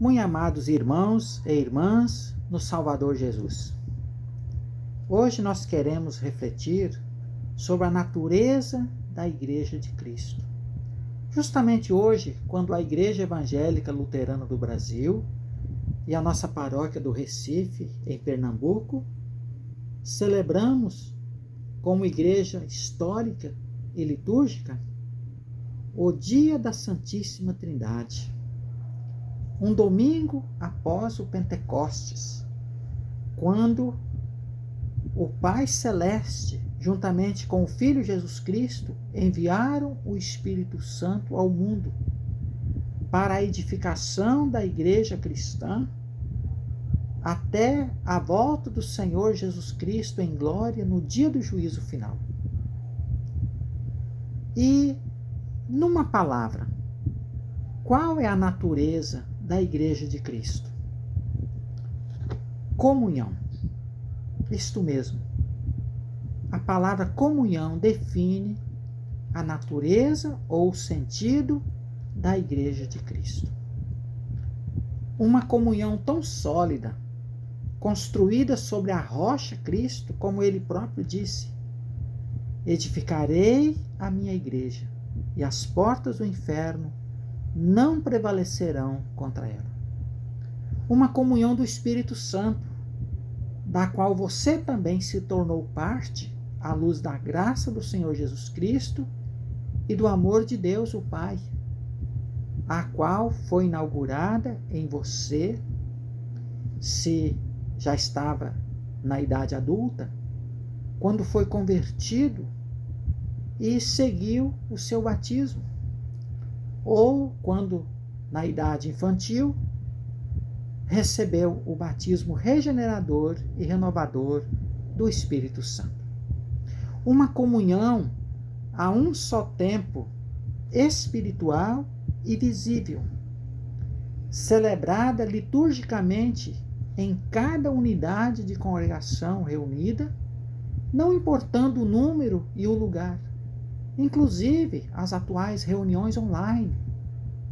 Muito amados irmãos e irmãs no Salvador Jesus. Hoje nós queremos refletir sobre a natureza da Igreja de Cristo. Justamente hoje, quando a Igreja Evangélica Luterana do Brasil e a nossa paróquia do Recife, em Pernambuco, celebramos como igreja histórica e litúrgica o Dia da Santíssima Trindade. Um domingo após o Pentecostes, quando o Pai Celeste, juntamente com o Filho Jesus Cristo, enviaram o Espírito Santo ao mundo para a edificação da igreja cristã até a volta do Senhor Jesus Cristo em glória no dia do juízo final. E, numa palavra, qual é a natureza da Igreja de Cristo? Comunhão. Isto mesmo. A palavra comunhão define a natureza ou o sentido da Igreja de Cristo. Uma comunhão tão sólida, construída sobre a rocha Cristo, como ele próprio disse: edificarei a minha igreja, e as portas do inferno não prevalecerão contra ela. Uma comunhão do Espírito Santo, da qual você também se tornou parte, à luz da graça do Senhor Jesus Cristo e do amor de Deus, o Pai, a qual foi inaugurada em você, se já estava na idade adulta, quando foi convertido e seguiu o seu batismo, ou quando, na idade infantil, recebeu o batismo regenerador e renovador do Espírito Santo. Uma comunhão a um só tempo espiritual e visível, celebrada liturgicamente em cada unidade de congregação reunida, não importando o número e o lugar, inclusive as atuais reuniões online,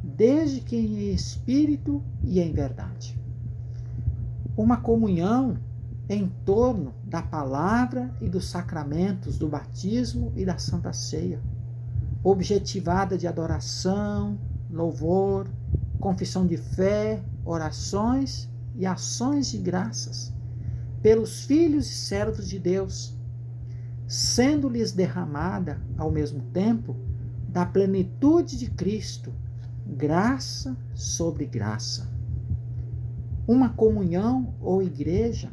desde que em espírito e em verdade. Uma comunhão em torno da palavra e dos sacramentos do batismo e da Santa Ceia, objetivada de adoração, louvor, confissão de fé, orações e ações de graças pelos filhos e servos de Deus, sendo-lhes derramada, ao mesmo tempo, da plenitude de Cristo, graça sobre graça. Uma comunhão ou igreja,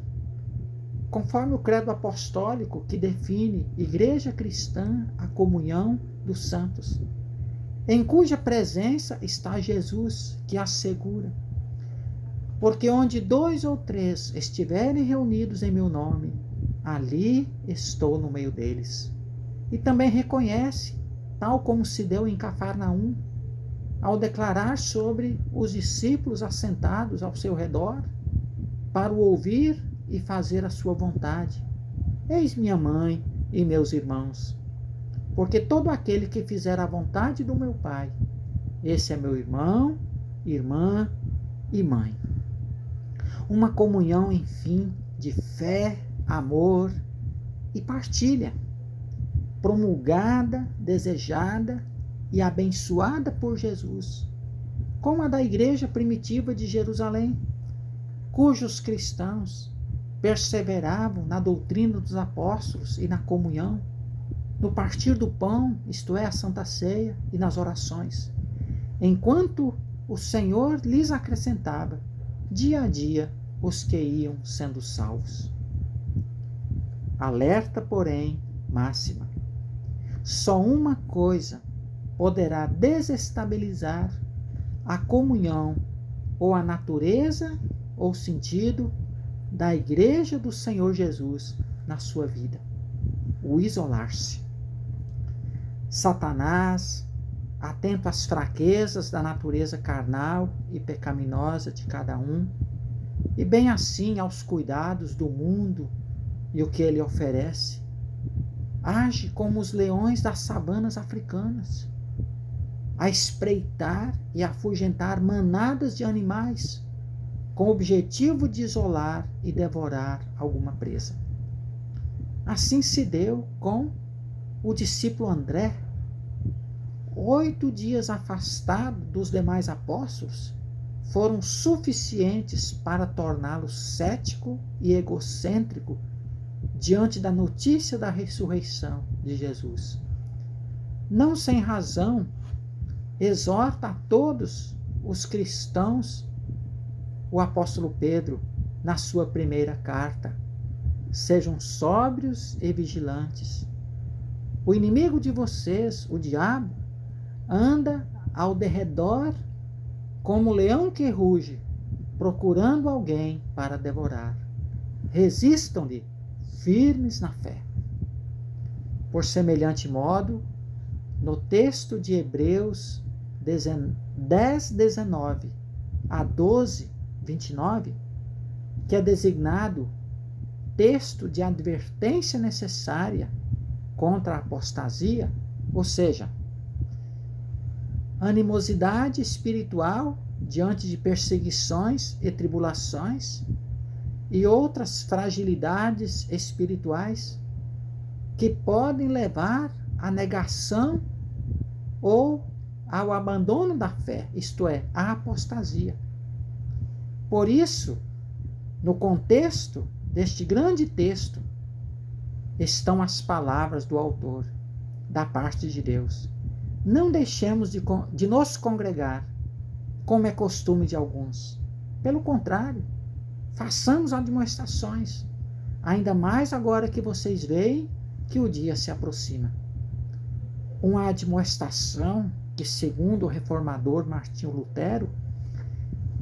conforme o credo apostólico que define igreja cristã, a comunhão dos santos, em cuja presença está Jesus, que assegura: porque onde 2 ou 3 estiverem reunidos em meu nome, ali estou no meio deles. E também reconhece, tal como se deu em Cafarnaum, ao declarar sobre os discípulos assentados ao seu redor, para o ouvir e fazer a sua vontade: eis minha mãe e meus irmãos, porque todo aquele que fizer a vontade do meu Pai, esse é meu irmão, irmã e mãe. Uma comunhão, enfim, de fé, amor e partilha, promulgada, desejada e abençoada por Jesus, como a da igreja primitiva de Jerusalém, cujos cristãos perseveravam na doutrina dos apóstolos e na comunhão, no partir do pão, isto é, a Santa Ceia, e nas orações, enquanto o Senhor lhes acrescentava dia a dia os que iam sendo salvos. Alerta, porém, máxima: só uma coisa poderá desestabilizar a comunhão ou a natureza ou sentido da Igreja do Senhor Jesus na sua vida: o isolar-se. Satanás, atento às fraquezas da natureza carnal e pecaminosa de cada um, e bem assim aos cuidados do mundo e o que ele oferece, age como os leões das savanas africanas, a espreitar e afugentar manadas de animais com o objetivo de isolar e devorar alguma presa. Assim se deu com o discípulo André. 8 dias afastado dos demais apóstolos foram suficientes para torná-lo cético e egocêntrico diante da notícia da ressurreição de Jesus. Não sem razão, exorta a todos os cristãos o apóstolo Pedro na sua primeira carta: sejam sóbrios e vigilantes. O inimigo de vocês, o diabo, anda ao derredor como leão que ruge, procurando alguém para devorar. Resistam-lhe, firmes na fé. Por semelhante modo, no texto de Hebreus 10, 19 a 12, 29, que é designado texto de advertência necessária contra a apostasia, ou seja, animosidade espiritual diante de perseguições e tribulações e outras fragilidades espirituais que podem levar à negação ou ao abandono da fé, isto é, à apostasia. Por isso, no contexto deste grande texto, estão as palavras do autor, da parte de Deus. Não deixemos de nos congregar, como é costume de alguns. Pelo contrário, façamos admoestações, ainda mais agora que vocês veem que o dia se aproxima. Uma admoestação que, segundo o reformador Martinho Lutero,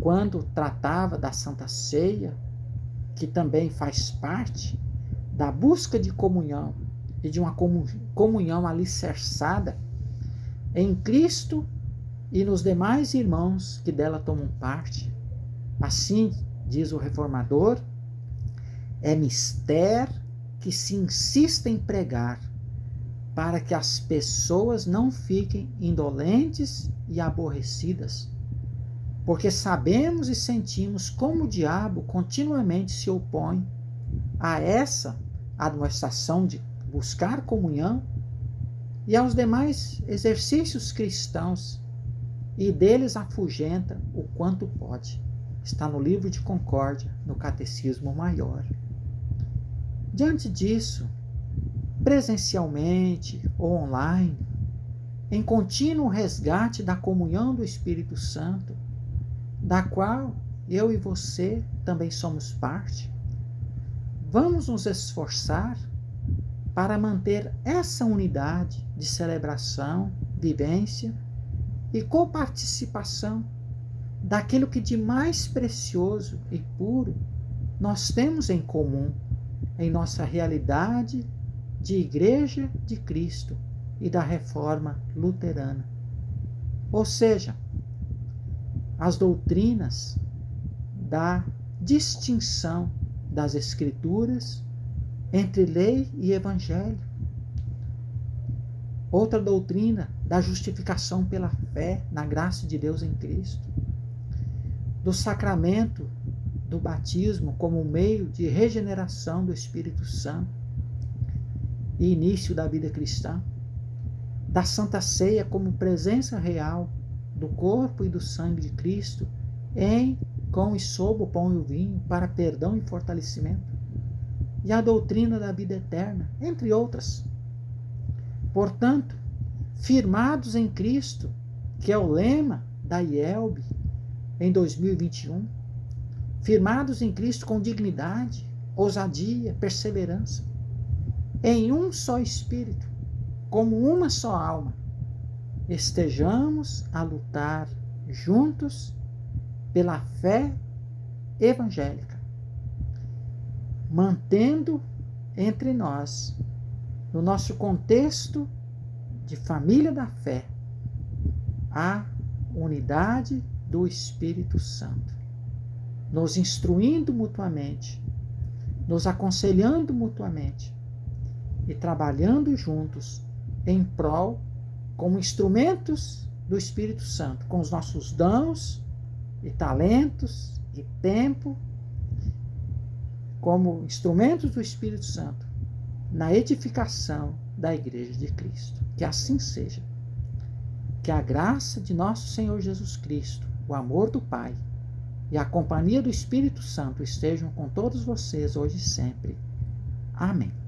quando tratava da Santa Ceia, que também faz parte da busca de comunhão e de uma comunhão alicerçada em Cristo e nos demais irmãos que dela tomam parte. Assim, diz o reformador, é mister que se insista em pregar, para que as pessoas não fiquem indolentes e aborrecidas, porque sabemos e sentimos como o diabo continuamente se opõe a essa admoestação de buscar comunhão e aos demais exercícios cristãos, e deles afugenta o quanto pode. Está no livro de Concórdia, no Catecismo Maior. Diante disso, presencialmente ou online, em contínuo resgate da comunhão do Espírito Santo, da qual eu e você também somos parte, vamos nos esforçar para manter essa unidade de celebração, vivência e coparticipação daquilo que de mais precioso e puro nós temos em comum em nossa realidade de Igreja de Cristo e da Reforma Luterana. Ou seja, as doutrinas da distinção das Escrituras entre lei e evangelho. Outra doutrina da justificação pela fé na graça de Deus em Cristo. Do sacramento do batismo como meio de regeneração do Espírito Santo e início da vida cristã. Da Santa Ceia como presença real do corpo e do sangue de Cristo em, com e sob o pão e o vinho para perdão e fortalecimento. E a doutrina da vida eterna, entre outras. Portanto, firmados em Cristo, que é o lema da IELB em 2021, firmados em Cristo com dignidade, ousadia, perseverança, em um só Espírito, como uma só alma, estejamos a lutar juntos pela fé evangélica, mantendo entre nós, no nosso contexto de família da fé, a unidade do Espírito Santo, nos instruindo mutuamente, nos aconselhando mutuamente e trabalhando juntos em prol, como instrumentos do Espírito Santo, com os nossos dons e talentos e tempo como instrumentos do Espírito Santo na edificação da Igreja de Cristo. Que assim seja. Que a graça de nosso Senhor Jesus Cristo, o amor do Pai e a companhia do Espírito Santo estejam com todos vocês hoje e sempre. Amém.